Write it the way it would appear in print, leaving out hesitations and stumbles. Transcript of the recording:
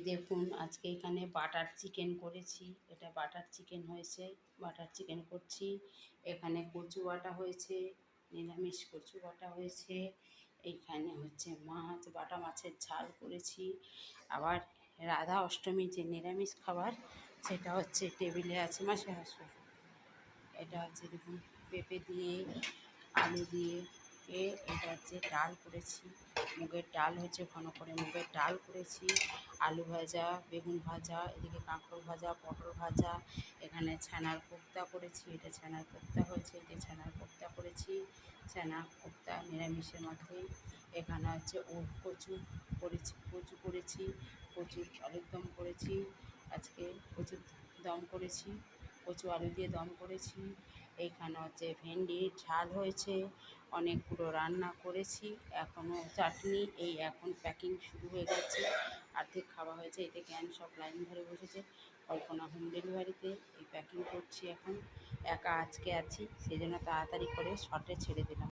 দেখুন আজকে এখানে বাটার চিকেন করেছি। এটা বাটার চিকেন হয়েছে, বাটার চিকেন করছি। এখানে কচু বাটা হয়েছে, নিরামিষ কচু বাটা হয়েছে। এইখানে হচ্ছে মাছ, বাটা মাছের ঝাল করেছি। আবার রাধা অষ্টমীর যে নিরামিষ খাবার সেটা হচ্ছে টেবিলে আছে। মাসে হাসো, এটা হচ্ছে দেখুন পেঁপে দিয়ে, আলু দিয়ে এটা হচ্ছে ডাল করেছি। মুগের ডাল হচ্ছে, ঘন করে মুগের ডাল করেছি। আলু ভাজা, বেগুন ভাজা, এদিকে কাঁকরোল ভাজা, পটল ভাজা। এখানে ছানার কোপ্তা করেছি, এটা ছানার কোপ্তা হয়েছে। এটা ছানার কোপ্তা করেছি, ছানা কোপ্তা নিরামিষের মধ্যে। এখানে হচ্ছে কচু করেছি, কচু করেছি, কচুর আলুর দম করেছি। আজকে কচুর দম করেছি, কচু আলু দিয়ে দম করেছি। এইখানে হচ্ছে ভেন্ডির ঝাল হয়েছে। অনেকগুলো রান্না করেছি, এখনও চাটনি। এই এখন প্যাকিং শুরু হয়ে গেছে, অর্ধেক খাওয়া হয়েছে। এতে ক্যান সব লাইন ধরে বসেছে। কল্পনা হোম ডেলিভারিতে এই প্যাকিং করছি এখন। একা আজকে আছি, সেই জন্য তাড়াতাড়ি করে শর্টে ছেড়ে দিলাম।